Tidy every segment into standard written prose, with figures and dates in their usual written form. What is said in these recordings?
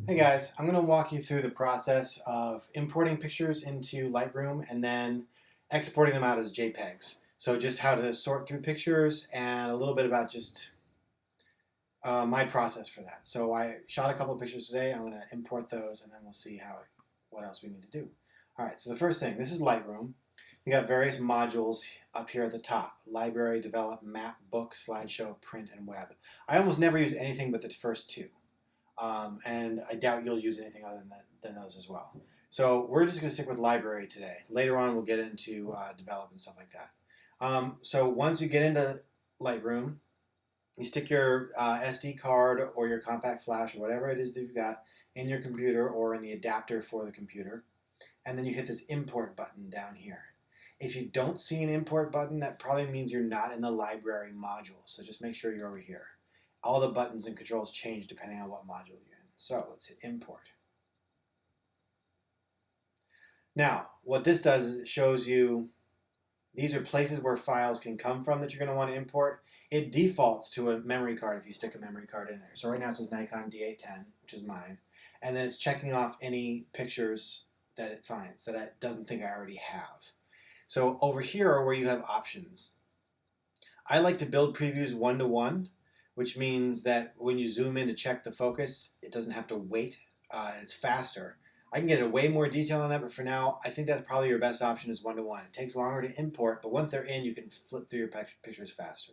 Hey guys, I'm going to walk you through the process of importing pictures into Lightroom and then exporting them out as JPEGs. So just how to sort through pictures and a little bit about just my process for that. So I shot a couple of pictures today. I'm going to import those and then we'll see what else we need to do. All right, so the first thing, this is Lightroom. You got various modules up here at the top: library, develop, map, book, slideshow, print, and web. I almost never use anything but the first two. And I doubt you'll use anything other than those as well. So we're just going to stick with library today. Later on, we'll get into develop and stuff like that. So once you get into Lightroom, you stick your SD card or your compact flash or whatever it is that you've got in your computer or in the adapter for the computer, and then you hit this import button down here. If you don't see an import button, that probably means you're not in the library module. So just make sure you're over here. All the buttons and controls change depending on what module you're in. So let's hit import. Now, what this does is it shows you these are places where files can come from that you're going to want to import. It defaults to a memory card if you stick a memory card in there. So right now it says Nikon D810, which is mine. And then it's checking off any pictures that it finds that it doesn't think I already have. So over here are where you have options. I like to build previews one-to-one, which means that when you zoom in to check the focus, it doesn't have to wait, and it's faster. I can get a way more detail on that, but for now, I think that's probably your best option is one-to-one. It takes longer to import, but once they're in, you can flip through your pictures faster.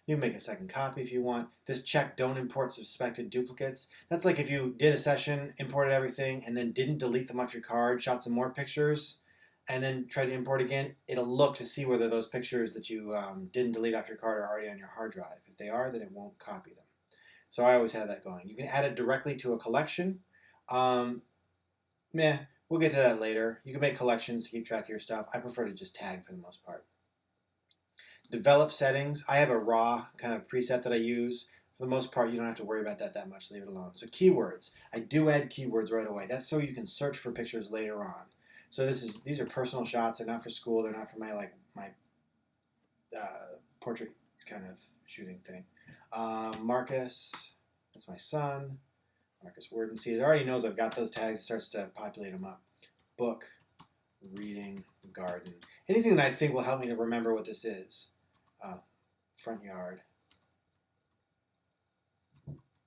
You can make a second copy if you want. This check don't import suspected duplicates. That's like if you did a session, imported everything, and then didn't delete them off your card, shot some more pictures, and then try to import again, it'll look to see whether those pictures that you didn't delete off your card are already on your hard drive. If they are, then it won't copy them. So I always have that going. You can add it directly to a collection. We'll get to that later. You can make collections to keep track of your stuff. I prefer to just tag for the most part. Develop settings. I have a raw kind of preset that I use. For the most part, you don't have to worry about that much. Leave it alone. So keywords. I do add keywords right away. That's so you can search for pictures later on. So these are personal shots. They're not for school. They're not for my portrait kind of shooting thing. Marcus, that's my son. Marcus Worden. See, it already knows I've got those tags. It starts to populate them up. Book, reading, garden. Anything that I think will help me to remember what this is. Front yard.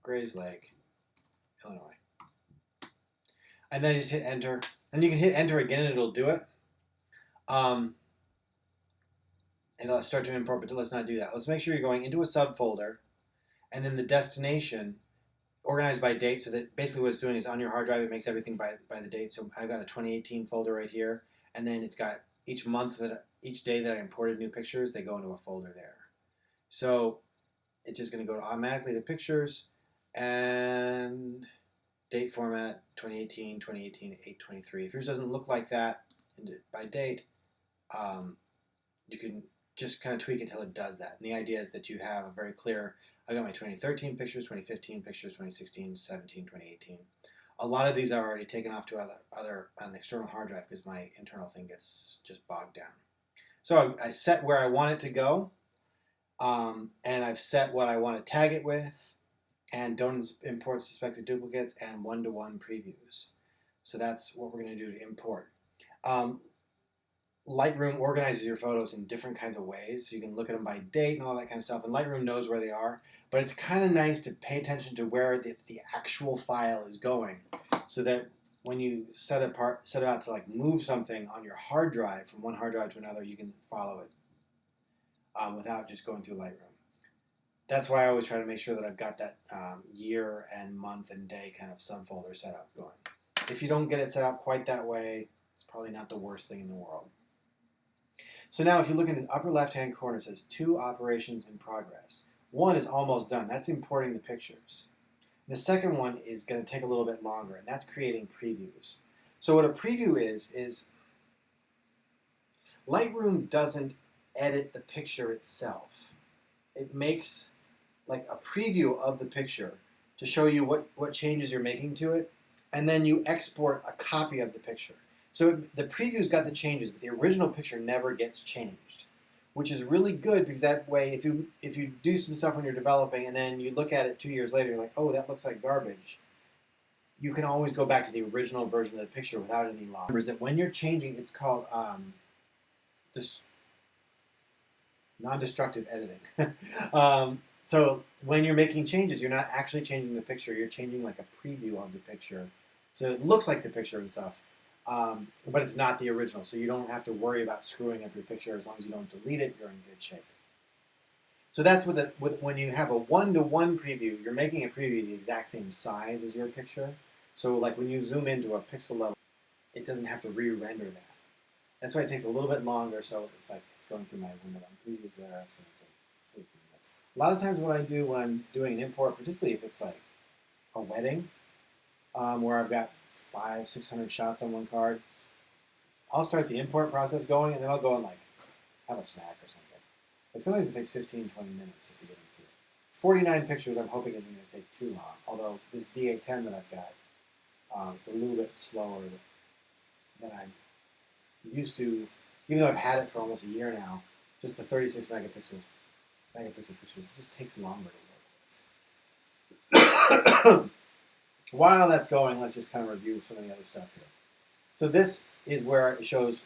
Grays Lake, Illinois. And then I just hit enter. And you can hit enter again and it'll do it. It'll start to import, but let's not do that. Let's make sure you're going into a subfolder and then the destination organized by date, so that basically what it's doing is on your hard drive it makes everything by the date. So I've got a 2018 folder right here, and then it's got each day that I imported new pictures, they go into a folder there. So it's just going to go automatically to pictures and date format 2018, 823. If yours doesn't look like that by date, you can just kind of tweak it until it does that. And the idea is that you have a very clear, I got my 2013 pictures, 2015 pictures, 2016, 17, 2018. A lot of these are already taken off to an external hard drive because my internal thing gets just bogged down. So I set where I want it to go, and I've set what I want to tag it with, and don't import suspected duplicates, and one-to-one previews. So that's what we're going to do to import. Lightroom organizes your photos in different kinds of ways, so you can look at them by date and all that kind of stuff, and Lightroom knows where they are, but it's kind of nice to pay attention to where the actual file is going, so that when you set it out to like move something on your hard drive from one hard drive to another, you can follow it without just going through Lightroom. That's why I always try to make sure that I've got that year and month and day kind of subfolder set up going. If you don't get it set up quite that way, it's probably not the worst thing in the world. So now if you look in the upper left-hand corner, it says 2 operations in progress. One is almost done. That's importing the pictures. The second one is going to take a little bit longer, and that's creating previews. So what a preview is Lightroom doesn't edit the picture itself. It makes like a preview of the picture to show you what changes you're making to it, and then you export a copy of the picture. So the preview's got the changes, but the original picture never gets changed, which is really good because that way, if you do some stuff when you're developing and then you look at it 2 years later, you're like, oh, that looks like garbage. you can always go back to the original version of the picture without any loss. Remember that when you're changing, it's called this non-destructive editing. So when you're making changes, you're not actually changing the picture. You're changing like a preview of the picture. So it looks like the picture and stuff, but it's not the original. So you don't have to worry about screwing up your picture. As long as you don't delete it, you're in good shape. So that's when you have a one-to-one preview, you're making a preview the exact same size as your picture. So like when you zoom into a pixel level, it doesn't have to re-render that. That's why it takes a little bit longer. So it's like it's going through my window on previews there. It's going to take a few minutes. A lot of times what I do when I'm doing an import, particularly if it's like a wedding, where I've got 500-600 shots on one card, I'll start the import process going, and then I'll go and like have a snack or something. Like sometimes it takes 15-20 minutes just to get them through. 49 pictures I'm hoping isn't going to take too long, although this D810 that I've got, it's a little bit slower than I'm used to, even though I've had it for almost a year now. Just the 36 megapixel pictures just takes longer to work with. While that's going, let's just kind of review some of the other stuff here. So this is where it shows,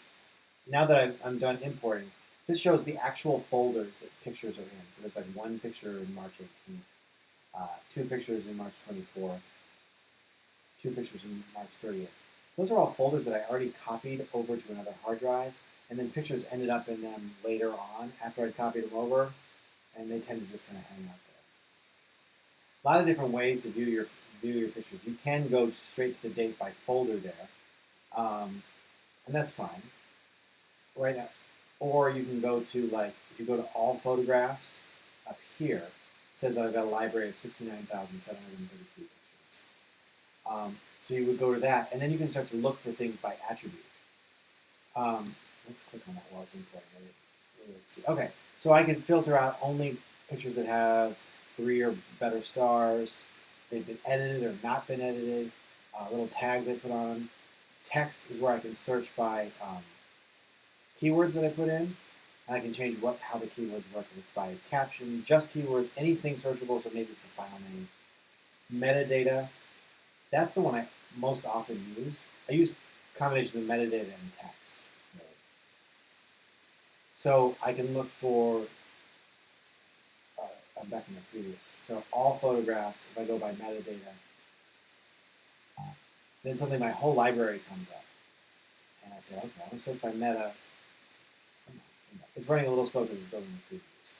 now that I'm done importing, this shows the actual folders that pictures are in. So there's like one picture in March 18th, 2 pictures in March 24th, 2 pictures in March 30th. Those are all folders that I already copied over to another hard drive, and then pictures ended up in them later on after I copied them over, and they tend to just kind of hang out there. A lot of different ways to view your pictures. You can go straight to the date by folder there, and that's fine. Right now. Or you can go to, like, if you go to all photographs up here, it says that I've got a library of 69,733 pictures. So you would go to that, and then you can start to look for things by attribute. Let's click on that while it's importing. See. Okay, so I can filter out only pictures that have 3 or better stars. They've been edited or not been edited. Little tags I put on them. Text is where I can search by keywords that I put in, and I can change how the keywords work. If it's by caption, just keywords, anything searchable, so maybe it's the file name. Metadata, that's the one I most often use. I use a combination of metadata and text. Really. So I can look for, I'm back in the previous, so all photographs, if I go by metadata, then suddenly my whole library comes up. And I say, okay, I'm going to search by meta. It's running a little slow because it's building the previews.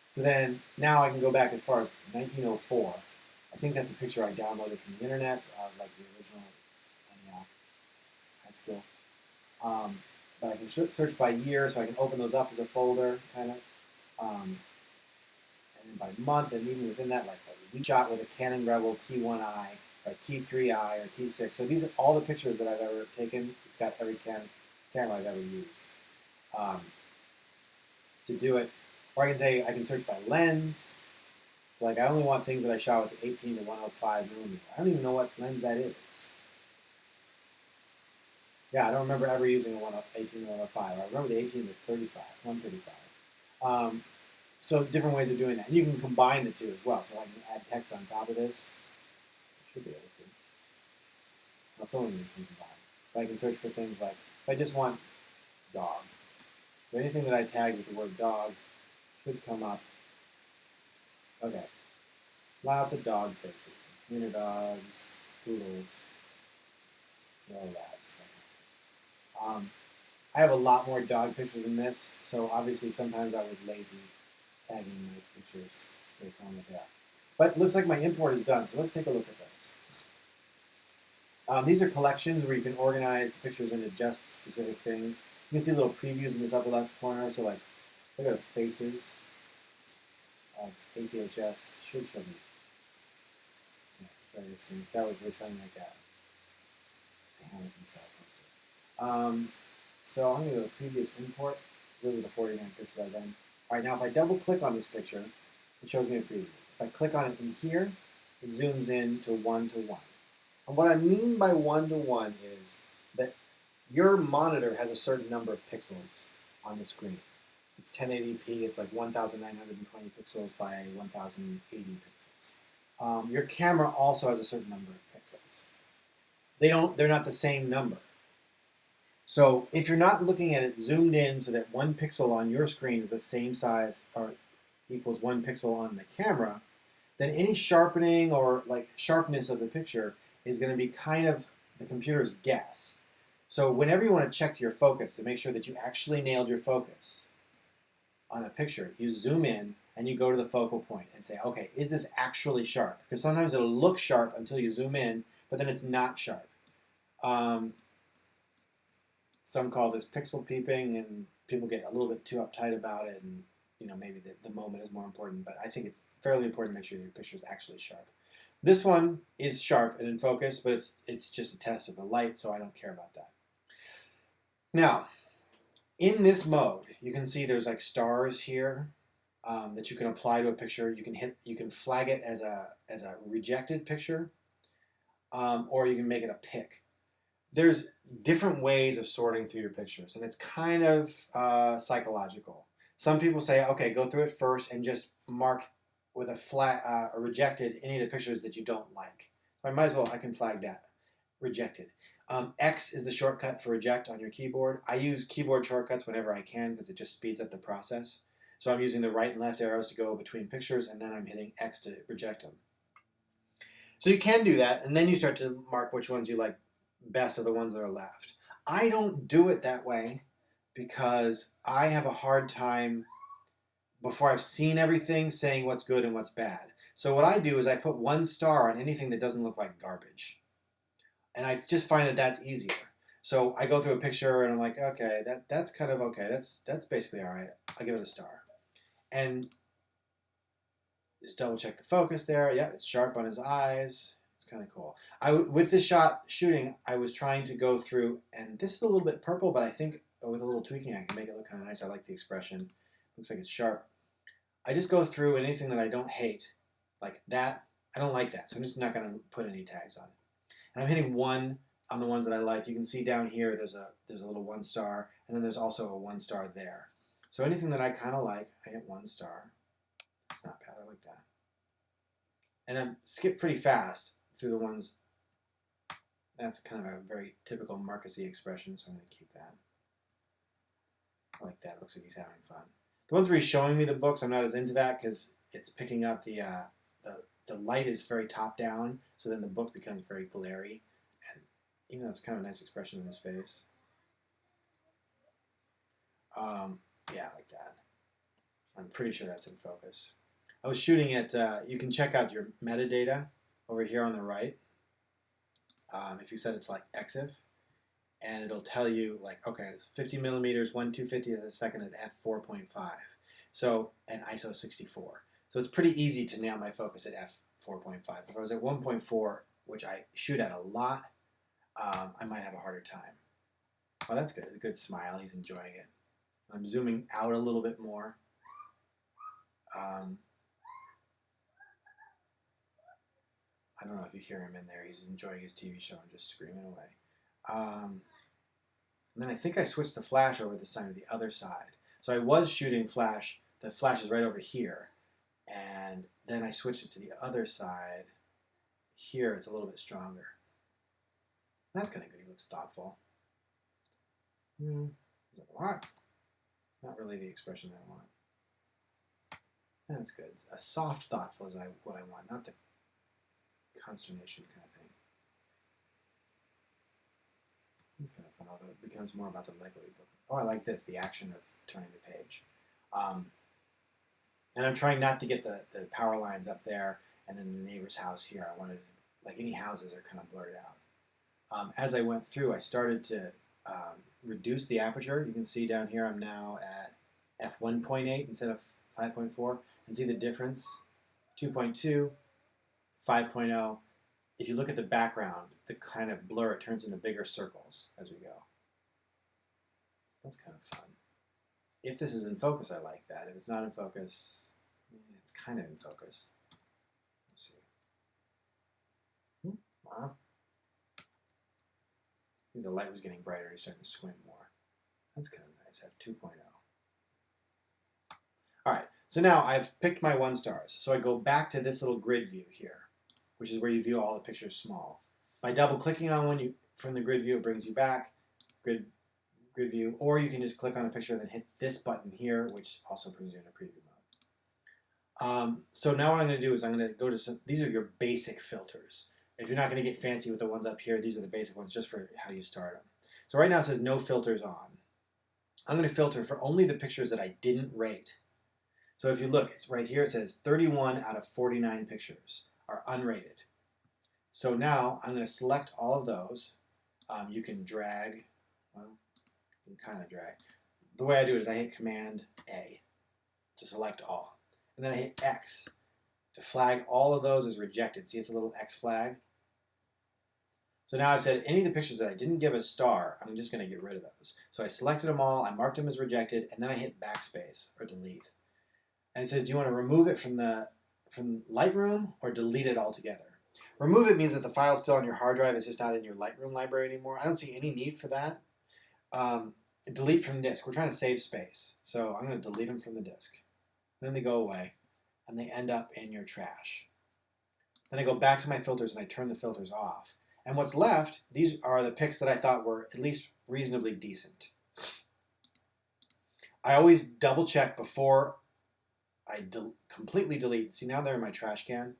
So then, now I can go back as far as 1904. I think that's a picture I downloaded from the internet, like the original Antioch High School. But I can search by year, so I can open those up as a folder, kind of. And then by month, and even within that, like a week shot with a Canon Rebel T1i, or T3i, or T6. So these are all the pictures that I've ever taken. It's got every camera I've ever used to do it. Or I can say I can search by lens. So like I only want things that I shot with the 18 to 105 millimeter. I don't even know what lens that is. Yeah, I don't remember ever using a 18 to 105. I remember the 18 to 135. So different ways of doing that. And you can combine the two as well. So I can add text on top of this. I should be able to. Well, some of them you can combine. But I can search for things like, if I just want dog. So anything that I tag with the word dog should come up. Okay. Lots of dog faces. Wiener dogs, poodles, little labs. I have a lot more dog pictures than this, so obviously sometimes I was lazy tagging my pictures. They tell me that. But it looks like my import is done, so let's take a look at those. These are collections where you can organize the pictures into just specific things. You can see little previews in this upper left corner, so like, look at the faces of ACHS. Should show me various things. That was, we're trying to make that a hammock and style poster. So I'm going to go to previous import. Those are the 49 pictures I've done. All right, now if I double click on this picture, it shows me a preview. If I click on it in here, it zooms in to 1:1. And what I mean by 1:1 is that your monitor has a certain number of pixels on the screen. It's 1080p. It's like 1920 pixels by 1080 pixels. Your camera also has a certain number of pixels. They're not the same number. So if you're not looking at it zoomed in so that one pixel on your screen is the same size or equals one pixel on the camera, then any sharpening or like sharpness of the picture is going to be kind of the computer's guess. So whenever you want to check your focus to make sure that you actually nailed your focus on a picture, you zoom in and you go to the focal point and say, okay, is this actually sharp? Because sometimes it'll look sharp until you zoom in, but then it's not sharp. Some call this pixel peeping, and people get a little bit too uptight about it, and maybe the moment is more important, but I think it's fairly important to make sure your picture is actually sharp. This one is sharp and in focus, but it's just a test of the light, so I don't care about that. Now, in this mode, you can see there's like stars here that you can apply to a picture. You can flag it as a rejected picture, or you can make it a pick. There's different ways of sorting through your pictures, and it's kind of psychological. Some people say, okay, go through it first and just mark with a flat or rejected any of the pictures that you don't like. So I can flag that, rejected. X is the shortcut for reject on your keyboard. I use keyboard shortcuts whenever I can because it just speeds up the process. So I'm using the right and left arrows to go between pictures, and then I'm hitting X to reject them. So you can do that, and then you start to mark which ones you like best of the ones that are left. I don't do it that way because I have a hard time, before I've seen everything, saying what's good and what's bad. So what I do is I put 1 star on anything that doesn't look like garbage. And I just find that that's easier. So I go through a picture and I'm like, okay, that's kind of okay. That's basically all right. I'll give it a star. And just double check the focus there. Yeah, it's sharp on his eyes. It's kind of cool. With this shooting, I was trying to go through, and this is a little bit purple, but I think with a little tweaking, I can make it look kind of nice. I like the expression. Looks like it's sharp. I just go through anything that I don't hate, like that. I don't like that, so I'm just not going to put any tags on it. And I'm hitting 1 on the ones that I like. You can see down here there's a little 1 star, and then there's also a 1 star there. So anything that I kind of like, I hit 1 star. That's not bad. I like that. And I skip pretty fast through the ones. That's kind of a very typical Marcusy expression, so I'm going to keep that. I like that. It looks like he's having fun. The ones where he's showing me the books, I'm not as into that because it's picking up the light is very top down, so then the book becomes very glary. And even though it's kind of a nice expression in his face. Yeah, I like that. I'm pretty sure that's in focus. I was shooting it, you can check out your metadata over here on the right. If you set it to like EXIF, and it'll tell you like, okay, it's 50 millimeters, 1/250th of a second at f4.5. So, and ISO 64. So it's pretty easy to nail my focus at f4.5. If I was at 1.4, which I shoot at a lot, I might have a harder time. Oh, that's good. A good smile. He's enjoying it. I'm zooming out a little bit more. I don't know if you hear him in there. He's enjoying his TV show and just screaming away. And then I think I switched the flash over this time to the other side. So I was shooting flash. The flash is right over here. And then I switched it to the other side. Here it's a little bit stronger. That's kind of good. He looks thoughtful. What? Not really the expression I want. That's good. A soft thoughtful is what I want, not the consternation kind of thing. It's kind of fun, although it becomes more about the Lego book. Oh, I like this, the action of turning the page. And I'm trying not to get the power lines up there and then the neighbor's house here. I wanted, like any houses are kind of blurred out. As I went through, I started to reduce the aperture. You can see down here I'm now at f1.8 instead of 5.4. And see the difference? 2.2, 5.0. If you look at the background, the kind of blur, it turns into bigger circles as we go. That's kind of fun. If this is in focus, I like that. If it's not in focus, it's kind of in focus. Let's see. Wow. I think the light was getting brighter. He's starting to squint more. That's kind of nice. F2.0. All right, so now I've picked my 1-stars. So I go back to this little grid view here, which is where you view all the pictures small. By double clicking on one from the grid view, it brings you back, grid view, or you can just click on a picture and then hit this button here, which also brings you in a preview mode. So now what I'm going to do is I'm going to go to these are your basic filters. If you're not going to get fancy with the ones up here, these are the basic ones just for how you start them. So right now it says no filters on. I'm going to filter for only the pictures that I didn't rate. So if you look, it's right here, it says 31 out of 49 pictures are unrated. So now I'm going to select all of those. You can drag, well, you can kind of drag. The way I do it is I hit Command A to select all. And then I hit X to flag all of those as rejected. See, it's a little X flag. So now I've said any of the pictures that I didn't give a star, I'm just going to get rid of those. So I selected them all, I marked them as rejected, and then I hit backspace or delete. And it says, do you want to remove it from Lightroom or delete it altogether? Remove it means that the file's still on your hard drive, it's just not in your Lightroom library anymore. I don't see any need for that. Delete from disk. We're trying to save space. So I'm going to delete them from the disk. Then they go away, and they end up in your trash. Then I go back to my filters and I turn the filters off. And what's left, these are the pics that I thought were at least reasonably decent. I always double check before I completely delete. See, now they're in my trash can.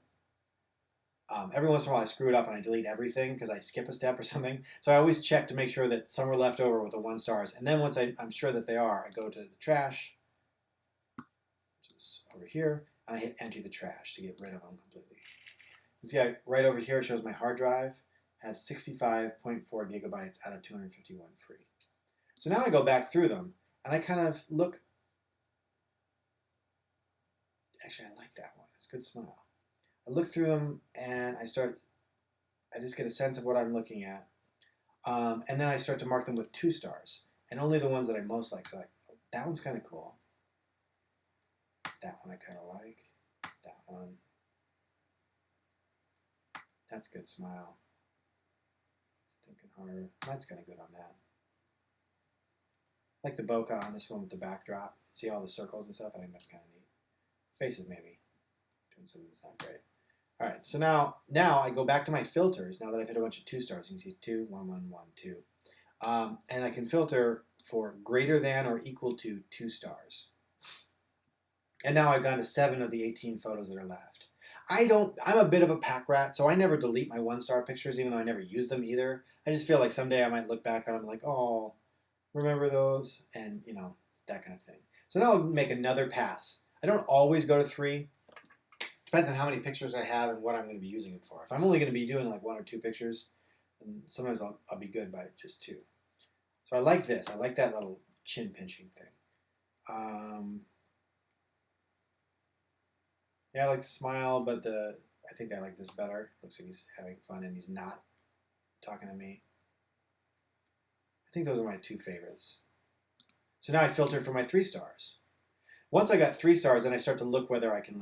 Every once in a while I screw it up and I delete everything because I skip a step or something. So I always check to make sure that some are left over with the 1-stars. And then once I'm sure that they are, I go to the trash, which is over here, and I hit empty the trash to get rid of them completely. You see, right over here it shows my hard drive has 65.4 gigabytes out of 251 free. So now I go back through them and I kind of look. Actually, I like that one. It's a good smile. I look through them and I just get a sense of what I'm looking at. And then I start to mark them with 2-stars. And only the ones that I most like. So that one's kind of cool. That one I kind of like. That one. That's a good smile. Just thinking harder. That's kind of good on that. I like the bokeh on this one with the backdrop. See all the circles and stuff? I think that's kind of neat. Faces maybe. Doing something that's not great. All right, so now I go back to my filters. Now that I've hit a bunch of 2-stars, you can see 2, 1, 1, 1, 2. And I can filter for greater than or equal to 2-stars. And now I've gone to 7 of the 18 photos that are left. I'm a bit of a pack rat, so I never delete my 1-star pictures, even though I never use them either. I just feel like someday I might look back on them like, oh, remember those? And, that kind of thing. So now I'll make another pass. I don't always go to 3. Depends on how many pictures I have and what I'm going to be using it for. If I'm only going to be doing like 1 or 2 pictures, then sometimes I'll be good by just 2. So I like this. I like that little chin pinching thing. Yeah, I like the smile, but I think I like this better. Looks like he's having fun and he's not talking to me. I think those are my 2 favorites. So now I filter for my 3-stars. Once I got 3-stars, then I start to look whether I can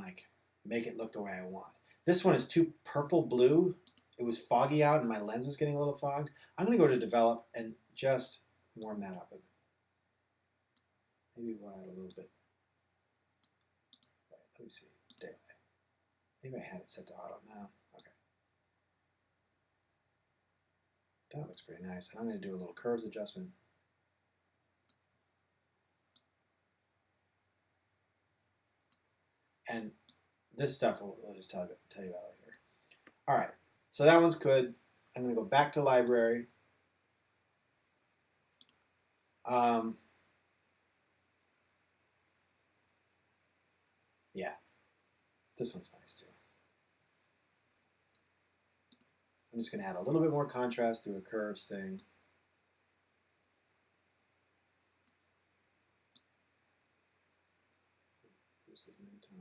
make it look the way I want. This one is too purple blue. It was foggy out and my lens was getting a little fogged. I'm going to go to develop and just warm that up a bit. Maybe we'll add a little bit. Right, let me see. Daylight. Maybe I had it set to auto now. Okay. That looks pretty nice. And I'm going to do a little curves adjustment. And this stuff we'll just tell you about later. All right, so that one's good. I'm going to go back to library. Yeah, this one's nice too. I'm just going to add a little bit more contrast through a curves thing.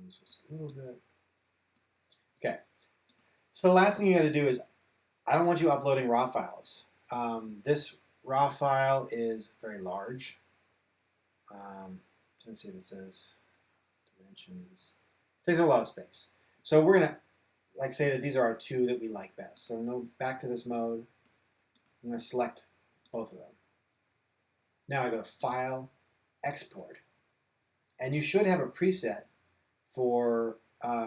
Just a little bit. Okay. So the last thing you got to do is, I don't want you uploading raw files. This raw file is very large. Let's see what it says. Dimensions. Takes a lot of space. So we're gonna say that these are our 2 that we like best. So go back to this mode. I'm gonna select both of them. Now I go to File, Export. And you should have a preset for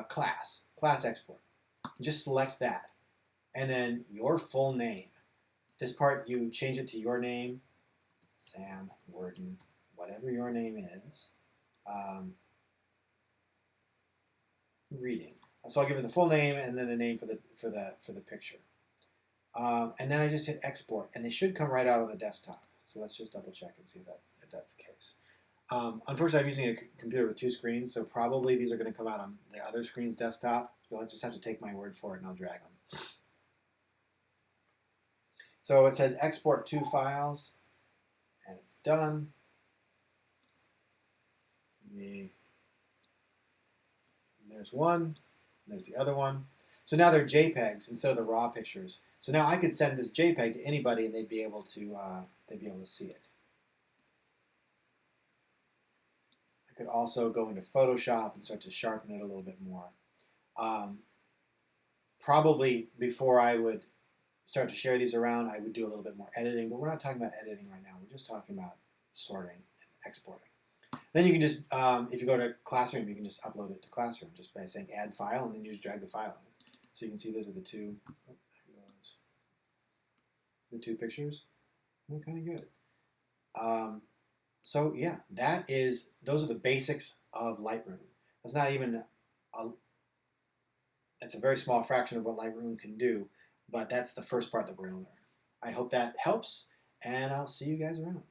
class export. Just select that. And then your full name. This part, you change it to your name, Sam Worden, whatever your name is. Reading. So I'll give it the full name and then a name for the picture. And then I just hit export, and they should come right out on the desktop. So let's just double check and see if that's the case. Unfortunately, I'm using a computer with 2 screens, so probably these are going to come out on the other screen's desktop. You'll just have to take my word for it, and I'll drag them. So it says export 2 files, and it's done. There's one, there's the other one. So now they're JPEGs instead of the raw pictures. So now I could send this JPEG to anybody, and they'd be able to see it. I could also go into Photoshop and start to sharpen it a little bit more. Probably before I would start to share these around, I would do a little bit more editing, but we're not talking about editing right now. We're just talking about sorting and exporting. Then you can just, if you go to Classroom, you can just upload it to Classroom just by saying Add File, and then you just drag the file in. So you can see those are the two pictures. They're kind of good. So yeah, those are the basics of Lightroom. That's not even that's a very small fraction of what Lightroom can do, but that's the first part that we're going to learn. I hope that helps, and I'll see you guys around.